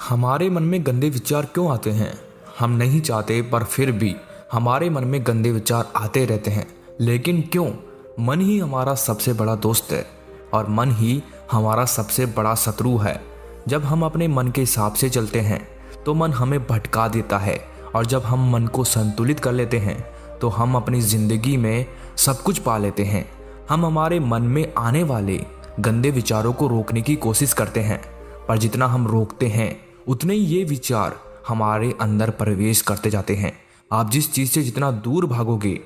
हमारे मन में गंदे विचार क्यों आते हैं? हम नहीं चाहते पर फिर भी हमारे मन में गंदे विचार आते रहते हैं। लेकिन क्यों? मन ही हमारा सबसे बड़ा दोस्त है और मन ही हमारा सबसे बड़ा शत्रु है। जब हम अपने मन के हिसाब से चलते हैं तो मन हमें भटका देता है, और जब हम मन को संतुलित कर लेते हैं तो हम अपनी ज़िंदगी में सब कुछ पा लेते हैं। हम हमारे मन में आने वाले गंदे विचारों को रोकने की कोशिश करते हैं, पर जितना हम रोकते हैं उतने ही ये विचार हमारे अंदर प्रवेश करते जाते हैं। आप जिस चीज़ से जितना दूर भागोगे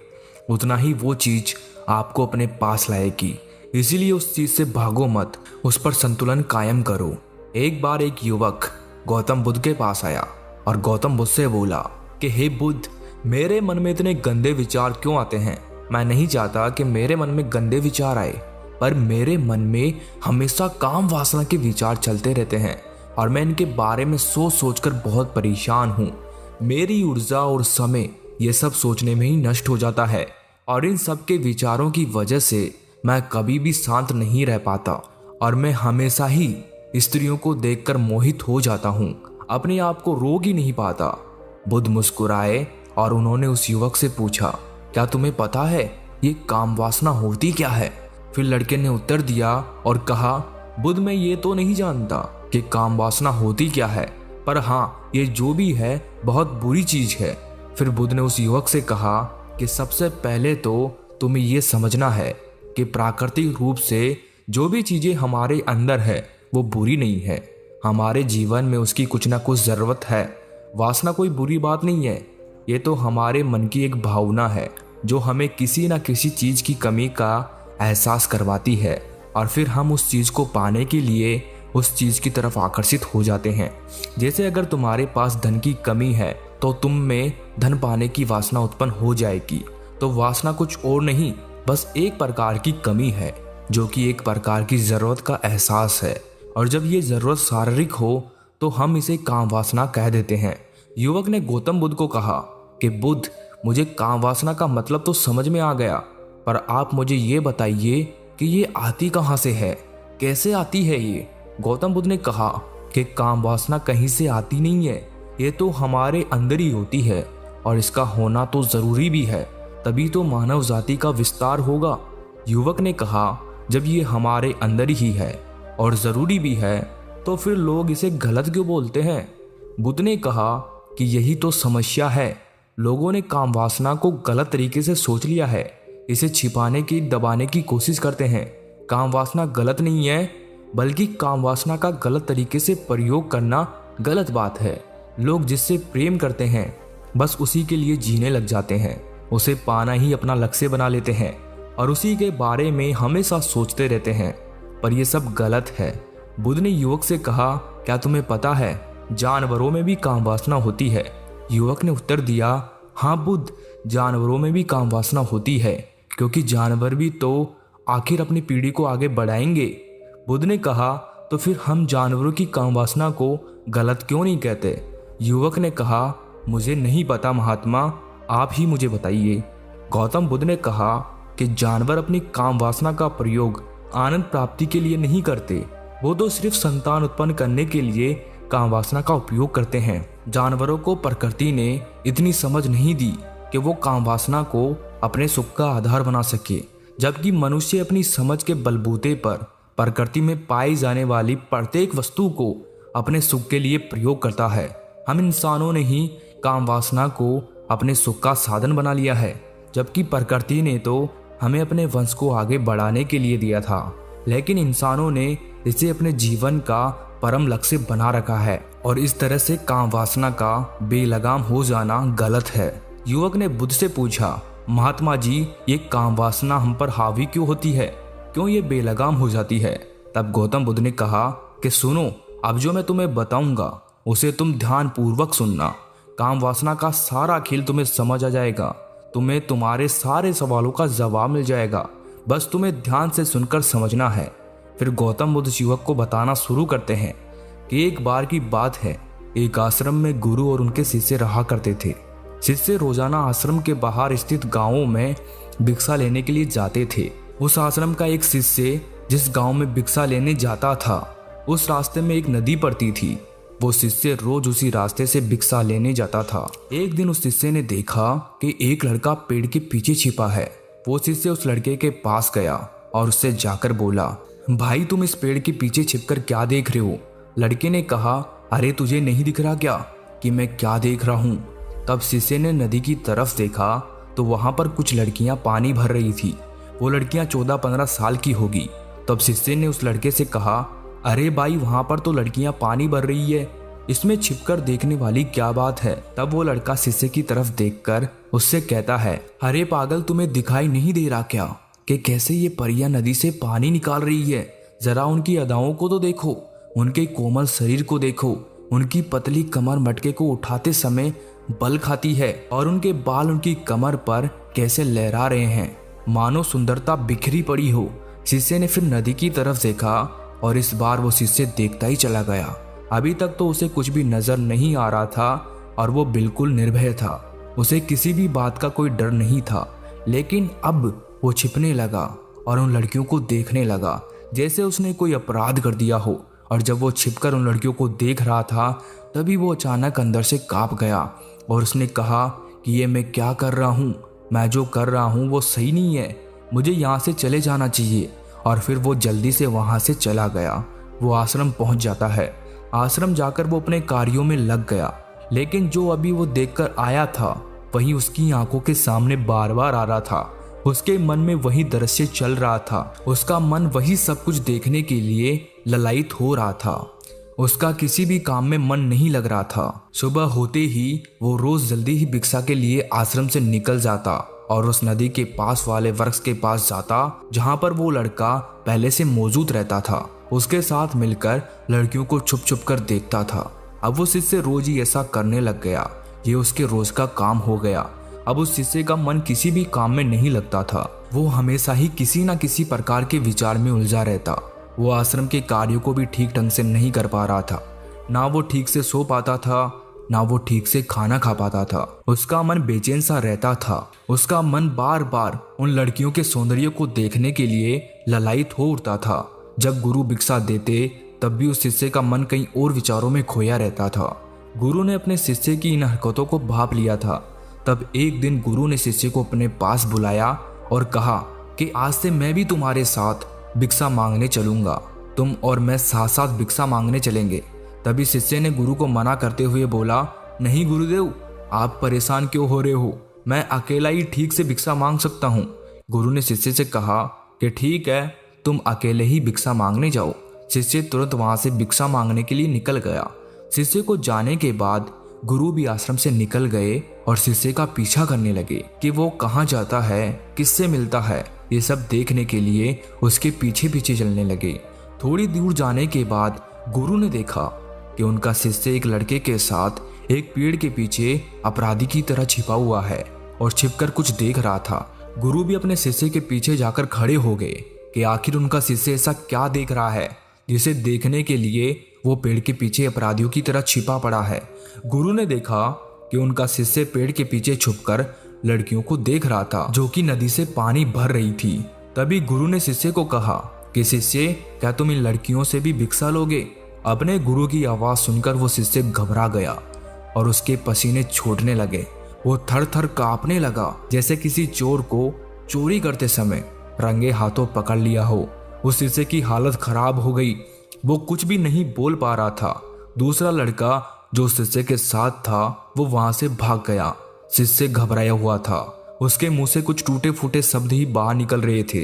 उतना ही वो चीज़ आपको अपने पास लाएगी। इसीलिए उस चीज़ से भागो मत, उस पर संतुलन कायम करो। एक बार एक युवक गौतम बुद्ध के पास आया और गौतम बुद्ध से बोला कि हे बुद्ध, मेरे मन में इतने गंदे विचार क्यों आते हैं? मैं नहीं चाहता कि मेरे मन में गंदे विचार आए, पर मेरे मन में हमेशा काम वासना के विचार चलते रहते हैं और मैं इनके बारे में सोच सोचकर बहुत परेशान हूँ। मेरी ऊर्जा और समय ये सब सोचने में ही नष्ट हो जाता है, और इन सब के विचारों की वजह से मैं कभी भी शांत नहीं रह पाता और मैं हमेशा ही स्त्रियों को देखकर मोहित हो जाता हूँ, अपने आप को रोक ही नहीं पाता। बुद्ध मुस्कुराए और उन्होंने उस युवक से पूछा, क्या तुम्हें पता है ये काम वासना होती क्या है? फिर लड़के ने उत्तर दिया और कहा, बुद्ध, मैं ये तो नहीं जानता कि काम वासना होती क्या है, पर हाँ, ये जो भी है बहुत बुरी चीज है। फिर बुद्ध ने उस युवक से कहा कि सबसे पहले तो तुम्हें ये समझना है कि प्राकृतिक रूप से जो भी चीजें हमारे अंदर है वो बुरी नहीं है। हमारे जीवन में उसकी कुछ ना कुछ जरूरत है। वासना कोई बुरी बात नहीं है, ये तो हमारे मन की एक भावना है जो हमें किसी न किसी चीज की कमी का एहसास करवाती है, और फिर हम उस चीज को पाने के लिए उस चीज की तरफ आकर्षित हो जाते हैं। जैसे अगर तुम्हारे पास धन की कमी है तो तुम में धन पाने की वासना उत्पन्न हो जाएगी। तो वासना कुछ और नहीं, बस एक प्रकार की कमी है जो कि एक प्रकार की जरूरत का एहसास है, और जब ये जरूरत शारीरिक हो तो हम इसे काम वासना कह देते हैं। युवक ने गौतम बुद्ध को कहा कि बुद्ध, मुझे काम वासना का मतलब तो समझ में आ गया, पर आप मुझे ये बताइए कि ये आती कहाँ से है, कैसे आती है ये? गौतम बुद्ध ने कहा कि काम वासना कहीं से आती नहीं है, ये तो हमारे अंदर ही होती है, और इसका होना तो जरूरी भी है, तभी तो मानव जाति का विस्तार होगा। युवक ने कहा, जब ये हमारे अंदर ही है और जरूरी भी है तो फिर लोग इसे गलत क्यों बोलते हैं? बुद्ध ने कहा कि यही तो समस्या है, लोगों ने काम वासना को गलत तरीके से सोच लिया है, इसे छिपाने की दबाने की कोशिश करते हैं। काम वासना गलत नहीं है, बल्कि काम वासना का गलत तरीके से प्रयोग करना गलत बात है। लोग जिससे प्रेम करते हैं बस उसी के लिए जीने लग जाते हैं, उसे पाना ही अपना लक्ष्य बना लेते हैं और उसी के बारे में हमेशा सोचते रहते हैं, पर यह सब गलत है। बुद्ध ने युवक से कहा, क्या तुम्हें पता है जानवरों में भी काम वासना होती है? युवक ने उत्तर दिया, हाँ बुद्ध, जानवरों में भी काम वासना होती है, क्योंकि जानवर भी तो आखिर अपनी पीढ़ी को आगे बढ़ाएंगे। बुद्ध ने कहा, तो फिर हम जानवरों की काम वासना को गलत क्यों नहीं कहते? युवक ने कहा, मुझे नहीं पता महात्मा, आप ही मुझे बताइए। गौतम बुद्ध ने कहा कि जानवर अपनी काम वासना का प्रयोग आनंद प्राप्ति के लिए नहीं करते, वो तो सिर्फ संतान उत्पन्न करने के लिए काम वासना का उपयोग करते हैं। जानवरों को प्रकृति ने इतनी समझ नहीं दी कि वो काम वासना को अपने सुख का आधार बना सके, जबकि मनुष्य अपनी समझ के बलबूते पर प्रकृति में पाई जाने वाली प्रत्येक वस्तु को अपने सुख के लिए प्रयोग करता है। हम इंसानों ने ही काम वासना को अपने सुख का साधन बना लिया है, जबकि प्रकृति ने तो हमें अपने वंश को आगे बढ़ाने के लिए दिया था, लेकिन इंसानों ने इसे अपने जीवन का परम लक्ष्य बना रखा है, और इस तरह से काम वासना का बेलगाम हो जाना गलत है। युवक ने बुद्ध से पूछा, महात्मा जी, ये काम वासना हम पर हावी क्यों होती है, क्यों ये बेलगाम हो जाती है? तब गौतम बुद्ध ने कहा कि सुनो, अब जो मैं तुम्हें बताऊंगा उसे तुम ध्यान पूर्वक सुनना। काम वासना का सारा खेल तुम्हें समझ आ जाएगा, तुम्हें तुम्हारे सारे सवालों का जवाब मिल जाएगा, बस तुम्हें ध्यान से सुनकर समझना है। फिर गौतम बुद्ध युवक को बताना शुरू करते हैं कि एक बार की बात है, एक आश्रम में गुरु और उनके शिष्य रहा करते थे। शिष्य रोजाना आश्रम के बाहर स्थित गांवों में भिक्षा लेने के लिए जाते थे। उस आश्रम का एक शिष्य जिस गांव में भिक्षा लेने जाता था, उस रास्ते में एक नदी पड़ती थी। वो शिष्य रोज उसी रास्ते से भिक्षा लेने जाता था। एक दिन उस शिष्य ने देखा कि एक लड़का पेड़ के पीछे छिपा है। वो शिष्य उस लड़के के पास गया और उससे जाकर बोला, भाई तुम इस पेड़ के पीछे छिपकर क्या देख रहे हो? लड़के ने कहा, अरे तुझे नहीं दिख रहा क्या कि मैं क्या देख रहा हूँ? तब शिष्य ने नदी की तरफ देखा तो वहां पर कुछ लड़कियां पानी भर रही थी। वो लड़कियां 14-15 साल की होगी। तब शिष्य ने उस लड़के से कहा, अरे भाई वहां पर तो लड़कियां पानी भर रही है, इसमें छिपकर देखने वाली क्या बात है? तब वो लड़का शिष्य की तरफ देखकर उससे कहता है, अरे पागल तुम्हें दिखाई नहीं दे रहा क्या कि कैसे ये परियां नदी से पानी निकाल रही है? जरा उनकी अदाओं को तो देखो, उनके कोमल शरीर को देखो, उनकी पतली कमर मटके को उठाते समय बल खाती है और उनके बाल उनकी कमर पर कैसे लहरा रहे हैं, मानो सुंदरता बिखरी पड़ी हो। शिष्य ने फिर नदी की तरफ देखा और इस बार वो शिष्य देखता ही चला गया। अभी तक तो उसे कुछ भी नजर नहीं आ रहा था और वो बिल्कुल निर्भय था। उसे किसी भी बात का कोई डर नहीं था। लेकिन अब वो छिपने लगा और उन लड़कियों को देखने लगा जैसे उसने कोई अपराध कर दिया हो। और जब वो छिपकर उन लड़कियों को देख रहा था तभी वो अचानक अंदर से कांप गया और उसने कहा कि ये मैं क्या कर रहा हूँ? मैं जो कर रहा हूँ वो सही नहीं है, मुझे यहाँ से चले जाना चाहिए। और फिर वो जल्दी से वहाँ से चला गया। वो आश्रम पहुँच जाता है। आश्रम जाकर वो अपने कार्यों में लग गया। लेकिन जो अभी वो देखकर आया था वही उसकी आंखों के सामने बार बार आ रहा था। उसके मन में वही दृश्य चल रहा था। उसका मन वही सब कुछ देखने के लिए ललायित हो रहा था। उसका किसी भी काम में मन नहीं लग रहा था। सुबह होते ही वो रोज जल्दी ही भिक्षा के लिए आश्रम से निकल जाता और उस नदी के पास वाले वृक्ष के पास जाता जहां पर वो लड़का पहले से मौजूद रहता था। उसके साथ मिलकर लड़कियों को छुप छुप कर देखता था। अब वो शिष्य रोज ही ऐसा करने लग गया। ये उसके रोज का काम हो गया। अब उस शिष्य का मन किसी भी काम में नहीं लगता था। वो हमेशा ही किसी न किसी प्रकार के विचार में उलझा रहता। वो आश्रम के कार्यों को भी ठीक ढंग से नहीं कर पा रहा था। ना वो ठीक से सो पाता था, ना वो ठीक से खाना खा पाता था। उसका मन बेचैन सा रहता था। उसका मन बार बार उन लड़कियों के सौंदर्य को देखने के लिए ललायित हो उठता था। जब गुरु भिक्षा देते तब भी उस शिष्य का मन कहीं और विचारों में खोया रहता था। गुरु ने अपने शिष्य की इन हरकतों को भांप लिया था। तब एक दिन गुरु ने शिष्य को अपने पास बुलाया और कहा कि आज से मैं भी तुम्हारे साथ भिक्षा मांगने चलूंगा। तुम और मैं साथ साथ भिक्षा मांगने चलेंगे। तभी शिष्य ने गुरु को मना करते हुए बोला, नहीं गुरुदेव, आप परेशान क्यों हो रहे हो? मैं अकेला ही ठीक से भिक्षा मांग सकता हूँ। गुरु ने शिष्य से कहा कि ठीक है, तुम अकेले ही भिक्षा मांगने जाओ। शिष्य तुरंत वहां से भिक्षा मांगने के लिए निकल गया। शिष्य को जाने के बाद गुरु भी आश्रम से निकल गए और शिष्य का पीछा करने लगे कि वो कहाँ जाता है, किससे मिलता है। ये सब देखने के लिए उसके पीछे पीछे चलने लगे। थोड़ी दूर जाने के बाद गुरु ने देखा कि उनका शिष्य एक लड़के के साथ एक पेड़ के पीछे अपराधी की तरह छिपा हुआ है और छिपकर कुछ देख रहा था। गुरु भी अपने शिष्य के पीछे जाकर खड़े हो गए कि आखिर उनका शिष्य ऐसा क्या देख रहा है जिसे देखने के लिए वो पेड़ के पीछे अपराधियों की तरह छिपा पड़ा है। गुरु ने देखा कि उनका शिष्य पेड़ के पीछे छुपकर लड़कियों को देख रहा था जो कि नदी से पानी भर रही थी। तभी गुरु ने शिष्य को कहा कि शिष्य, क्या तुम इन लड़कियों से भी भिक्षा लोगे? अपने गुरु की आवाज सुनकर वो शिष्य घबरा गया और उसके पसीने छूटने लगे। वो थर थर कांपने लगा जैसे किसी चोर को चोरी करते समय रंगे हाथों पकड़ लिया हो। उस शिष्य की हालत खराब हो गई। वो कुछ भी नहीं बोल पा रहा था। दूसरा लड़का जो शिष्य के साथ था वो वहां से भाग गया। शिष्य घबराया हुआ था। उसके मुंह से कुछ टूटे फूटे शब्द ही बाहर निकल रहे थे।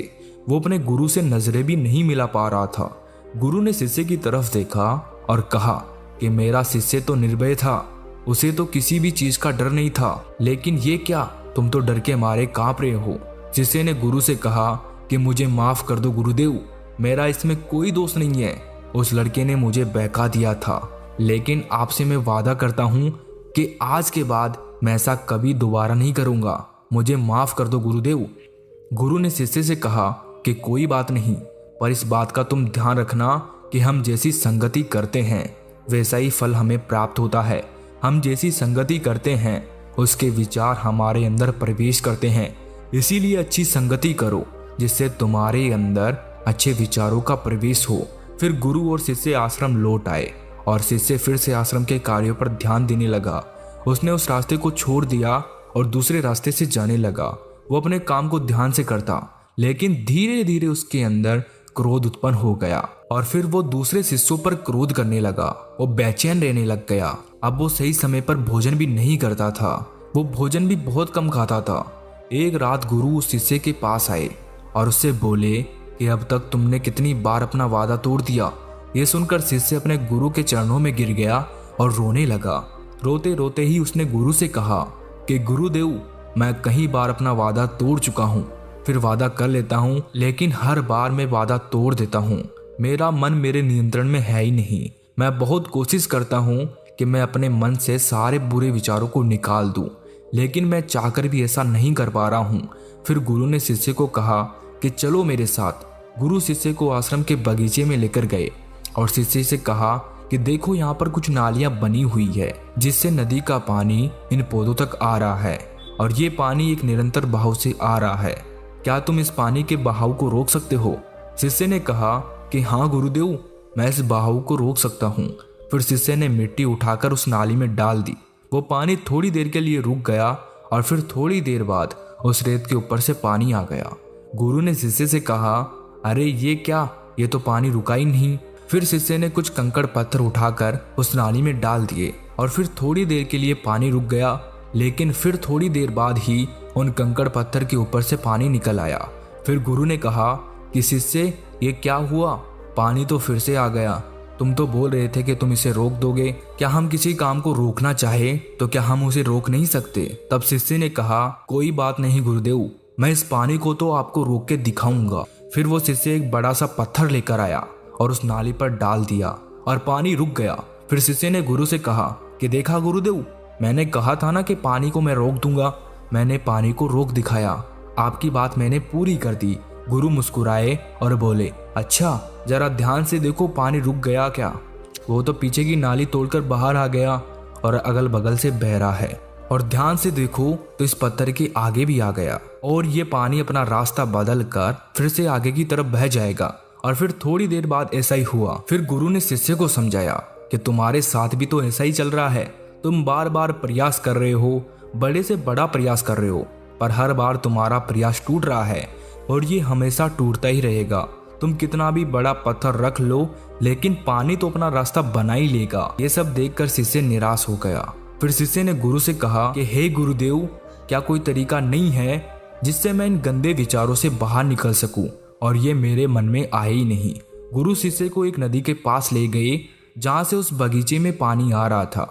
वो अपने गुरु से नजरें भी नहीं मिला पा रहा था। गुरु ने शिष्य की तरफ देखा और कहा कि मेरा शिष्य तो निर्भय था, उसे तो किसी भी चीज का डर नहीं था। लेकिन ये क्या, तुम तो डर के मारे कांप रहे हो। शिष्य ने गुरु से कहा कि मुझे माफ कर दो गुरुदेव, मेरा इसमें कोई दोष नहीं है। उस लड़के ने मुझे बहका दिया था, लेकिन आपसे मैं वादा करता हूँ कि आज के बाद मैं ऐसा कभी दोबारा नहीं करूँगा। मुझे माफ कर दो गुरुदेव। गुरु ने शिष्य से कहा कि कोई बात नहीं, पर इस बात का तुम ध्यान रखना कि हम जैसी संगति करते हैं वैसा ही फल हमें प्राप्त होता है। हम जैसी संगति करते हैं उसके विचार हमारे अंदर प्रवेश करते हैं। इसीलिए अच्छी संगति करो जिससे तुम्हारे अंदर अच्छे विचारों का प्रवेश हो। फिर गुरु और शिष्य आश्रम लौट आए और शिष्य फिर से आश्रम के कार्यों पर ध्यान देने लगा। उसने उस रास्ते को छोड़ दिया और दूसरे रास्ते से जाने लगा। वो अपने काम को ध्यान से करता, लेकिन धीरे धीरे उसके अंदर क्रोध उत्पन्न हो गया और फिर वो दूसरे शिष्यों पर क्रोध करने लगा। वो बेचैन रहने लग गया। अब वो सही समय पर भोजन भी नहीं करता था। वो भोजन भी बहुत कम खाता था। एक रात गुरु उस शिष्य के पास आए और उससे बोले कि अब तक तुमने कितनी बार अपना वादा तोड़ दिया। ये सुनकर शिष्य अपने गुरु के चरणों में गिर गया और रोने लगा। रोते रोते ही उसने गुरु से कहा कि गुरुदेव, मैं कई बार अपना वादा तोड़ चुका हूँ, फिर वादा कर लेता हूँ, लेकिन हर बार मैं वादा तोड़ देता हूँ। मेरा मन मेरे नियंत्रण में है ही नहीं। मैं बहुत कोशिश करता हूँ कि मैं अपने मन से सारे बुरे विचारों को निकाल दूँ, लेकिन मैं चाहकर भी ऐसा नहीं कर पा रहा हूँ। फिर गुरु ने शिष्य को कहा कि चलो मेरे साथ। गुरु शिष्य को आश्रम के बगीचे में लेकर गए और शिष्य से कहा कि देखो, यहाँ पर कुछ नालियां बनी हुई है जिससे नदी का पानी इन पौधों तक आ रहा है और ये पानी एक निरंतर बहाव से आ रहा है। क्या तुम इस पानी के बहाव को रोक सकते हो? शिष्य ने कहा कि हाँ गुरुदेव, मैं इस बहाव को रोक सकता हूँ। फिर शिष्य ने मिट्टी उठाकर उस नाली में डाल दी। वो पानी थोड़ी देर के लिए रुक गया और फिर थोड़ी देर बाद उस रेत के ऊपर से पानी आ गया। गुरु ने शिष्य से कहा, अरे ये क्या, ये तो पानी रुका ही नहीं। फिर शिष्य ने कुछ कंकड़ पत्थर उठाकर उस नाली में डाल दिए और फिर थोड़ी देर के लिए पानी रुक गया, लेकिन फिर थोड़ी देर बाद ही उन कंकड़ पत्थर के ऊपर से पानी निकल आया। फिर गुरु ने कहा कि शिष्य, ये क्या हुआ? पानी तो फिर से आ गया। तुम तो बोल रहे थे कि तुम इसे रोक दोगे। क्या हम किसी काम को रोकना चाहे तो क्या हम उसे रोक नहीं सकते? तब शिष्य ने कहा, कोई बात नहीं गुरुदेव, मैं इस पानी को तो आपको रोक के दिखाऊंगा। फिर वो शिष्य एक बड़ा सा पत्थर लेकर आया और उस नाली पर डाल दिया और पानी रुक गया। फिर शिष्य ने गुरु से कहा कि देखा गुरुदेव, मैंने कहा था ना कि पानी को मैं रोक दूंगा। मैंने पानी को रोक दिखाया। आपकी बात मैंने पूरी कर दी। गुरु मुस्कुराए और बोले, अच्छा जरा ध्यान से देखो, पानी रुक गया क्या? वो तो पीछे की नाली तोड़कर बाहर आ गया और अगल बगल से बह रहा है। और ध्यान से देखो तो इस पत्थर के आगे भी आ गया और ये पानी अपना रास्ता बदल कर फिर से आगे की तरफ बह जाएगा। और फिर थोड़ी देर बाद ऐसा ही हुआ। फिर गुरु ने शिष्य को समझाया कि तुम्हारे साथ भी तो ऐसा ही चल रहा है। तुम बार बार प्रयास कर रहे हो, बड़े से बड़ा प्रयास कर रहे हो, पर हर बार तुम्हारा प्रयास टूट रहा है और ये हमेशा टूटता ही रहेगा। तुम कितना भी बड़ा पत्थर रख लो, लेकिन पानी तो अपना रास्ता बना ही लेगा। ये सब देखकर शिष्य निराश हो गया। फिर शिष्य ने गुरु से कहा कि हे गुरुदेव, क्या कोई तरीका नहीं है जिससे मैं इन गंदे विचारों से बाहर निकल सकूं? और ये मेरे मन में आए ही नहीं। गुरु शिष्य को एक नदी के पास ले गए जहां से उस बगीचे में पानी आ रहा था।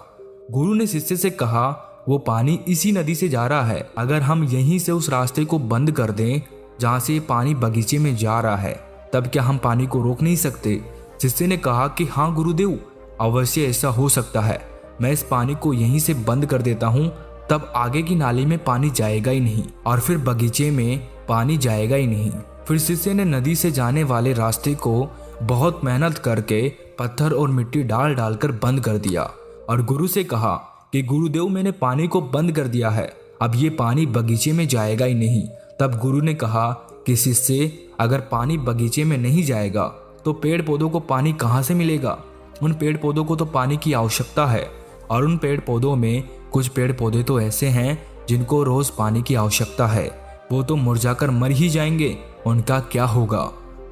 गुरु ने शिष्य से कहा, वो पानी इसी नदी से जा रहा है। अगर हम यहीं से उस रास्ते को बंद कर दें जहां से ये पानी बगीचे में जा रहा है, तब क्या हम पानी को रोक नहीं सकते? शिष्य ने कहा कि हाँ गुरुदेव, अवश्य ऐसा हो सकता है। मैं इस पानी को यहीं से बंद कर देता हूँ, तब आगे की नाली में पानी जाएगा ही नहीं और फिर बगीचे में पानी जाएगा ही नहीं। फिर शिष्य ने नदी से जाने वाले रास्ते को बहुत मेहनत करके पत्थर और मिट्टी डाल डालकर बंद कर दिया और गुरु से कहा कि गुरुदेव, मैंने पानी को बंद कर दिया है, अब ये पानी बगीचे में जाएगा ही नहीं। तब गुरु ने कहा कि शिष्य, अगर पानी बगीचे में नहीं जाएगा तो पेड़ पौधों को पानी कहाँ से मिलेगा? उन पेड़ पौधों को तो पानी की आवश्यकता है और उन पेड़ पौधों में कुछ पेड़ पौधे तो ऐसे हैं जिनको रोज पानी की आवश्यकता है। वो तो मुरझाकर मर ही जाएंगे, उनका क्या होगा?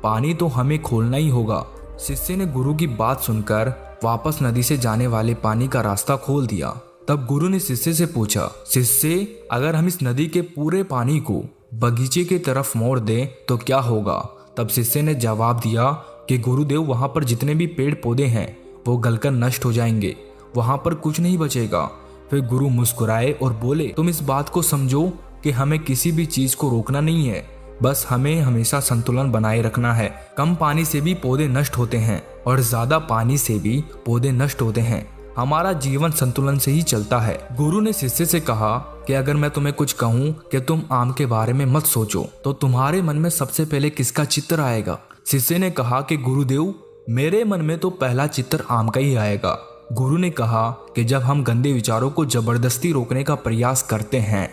पानी तो हमें खोलना ही होगा। शिष्य ने गुरु की बात सुनकर वापस नदी से जाने वाले पानी का रास्ता खोल दिया। तब गुरु ने शिष्य से पूछा, शिष्य, अगर हम इस नदी के पूरे पानी को बगीचे की तरफ मोड़ दें तो क्या होगा? तब शिष्य ने जवाब दिया कि गुरुदेव, वहां पर जितने भी पेड़ पौधे हैं वो गलकर नष्ट हो जाएंगे, वहां पर कुछ नहीं बचेगा। फिर गुरु मुस्कुराए और बोले, तुम इस बात को समझो कि हमें किसी भी चीज को रोकना नहीं है, बस हमें हमेशा संतुलन बनाए रखना है। कम पानी से भी पौधे नष्ट होते हैं और ज्यादा पानी से भी पौधे नष्ट होते हैं। हमारा जीवन संतुलन से ही चलता है। गुरु ने शिष्य से कहा कि अगर मैं तुम्हें कुछ कहूँ कि तुम आम के बारे में मत सोचो, तो तुम्हारे मन में सबसे पहले किसका चित्र आएगा? शिष्य ने कहा कि गुरुदेव, मेरे मन में तो पहला चित्र आम का ही आएगा। गुरु ने कहा कि जब हम गंदे विचारों को जबरदस्ती रोकने का प्रयास करते हैं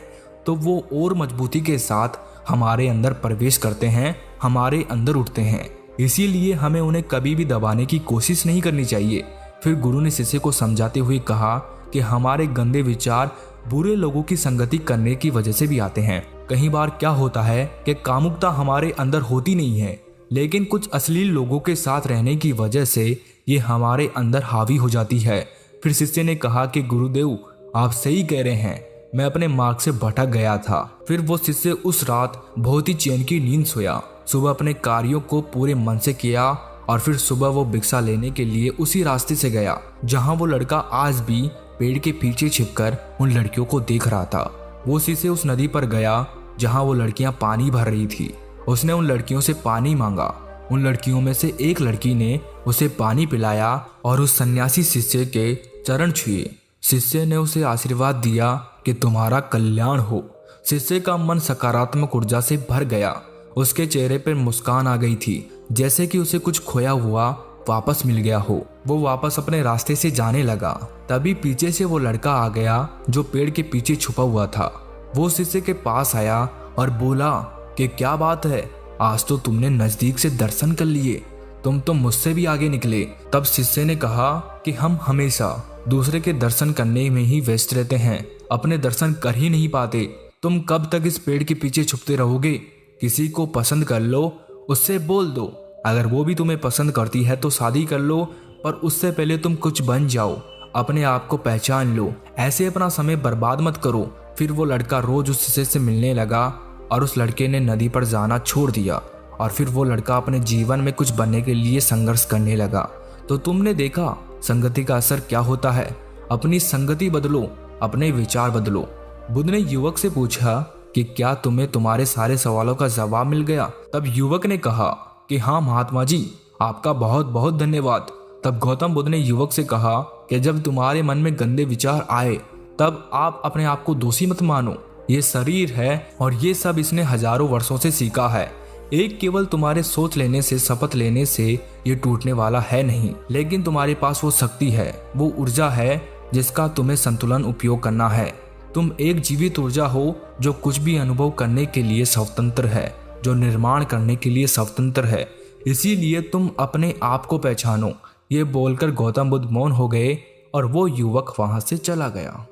तो वो और मजबूती के साथ हमारे अंदर प्रवेश करते हैं, हमारे अंदर उठते हैं। इसीलिए हमें उन्हें कभी भी दबाने की कोशिश नहीं करनी चाहिए। फिर गुरु ने शिष्य को समझाते हुए कहा कि हमारे गंदे विचार बुरे लोगों की संगति करने की वजह से भी आते हैं। कई बार क्या होता है कि कामुकता हमारे अंदर होती नहीं है, लेकिन कुछ अश्लील लोगों के साथ रहने की वजह से ये हमारे अंदर हावी हो जाती है। फिर शिष्य ने कहा कि गुरुदेव आप सही कह रहे हैं, मैं अपने मार्ग से भटक गया था। फिर वो शिष्य उस रात बहुत ही चैन की नींद सोया। सुबह अपने कार्यों को पूरे मन से किया और फिर सुबह वो भिक्षा लेने के लिए उसी रास्ते से गया जहां वो लड़का आज भी पेड़ के पीछे छिपकर उन लड़कियों को देख रहा था। वो शिष्य उस नदी पर गया जहां वो लड़कियां पानी भर रही थी। उसने उन लड़कियों से पानी मांगा। उन लड़कियों में से एक लड़की ने उसे पानी पिलाया और उस सन्यासी शिष्य के चरण छुए। शिष्य ने उसे आशीर्वाद दिया कि तुम्हारा कल्याण हो। शिष्य का मन सकारात्मक ऊर्जा से भर गया। उसके चेहरे पर मुस्कान आ गई थी, जैसे कि उसे कुछ खोया हुआ वापस मिल गया हो। वो वापस अपने रास्ते से जाने लगा। तभी पीछे से वो लड़का आ गया जो पेड़ के पीछे छुपा हुआ था। वो शिष्य के पास आया और बोला कि क्या बात है, आज तो तुमने नजदीक से दर्शन कर लिए, तुम तो मुझसे भी आगे निकले। तब शिष्य ने कहा कि हम हमेशा दूसरे के दर्शन करने में ही व्यस्त रहते हैं, अपने दर्शन कर ही नहीं पाते। तुम कब तक इस पेड़ के पीछे छुपते रहोगे? किसी को पसंद कर लो, उससे बोल दो, अगर वो भी तुम्हें पसंद करती है तो शादी कर लो, पर उससे पहले तुम कुछ बन जाओ, अपने आप को पहचान लो। ऐसे अपना समय बर्बाद मत करो। फिर वो लड़का रोज उस शिष्य से मिलने लगा और उस लड़के ने नदी पर जाना छोड़ दिया और फिर वो लड़का अपने जीवन में कुछ बनने के लिए संघर्ष करने लगा। तो तुमने देखा संगति का असर क्या होता है। अपनी संगति बदलो, अपने विचार बदलो। बुद्ध ने युवक से पूछा कि क्या तुम्हें तुम्हारे सारे सवालों का जवाब मिल गया? तब युवक ने कहा कि हाँ महात्मा जी, आपका बहुत बहुत धन्यवाद। तब गौतम बुद्ध ने युवक से कहा कि जब तुम्हारे मन में गंदे विचार आए तब आप अपने आप को दोषी मत मानो। ये शरीर है और ये सब इसने हजारों वर्षों से सीखा है। एक केवल तुम्हारे सोच लेने से, शपथ लेने से ये टूटने वाला है नहीं, लेकिन तुम्हारे पास वो शक्ति है, वो ऊर्जा है जिसका तुम्हें संतुलन उपयोग करना है। तुम एक जीवित ऊर्जा हो जो कुछ भी अनुभव करने के लिए स्वतंत्र है, जो निर्माण करने के लिए स्वतंत्र है। इसीलिए तुम अपने आप को पहचानो। ये बोलकर गौतम बुद्ध मौन हो गए और वो युवक वहां से चला गया।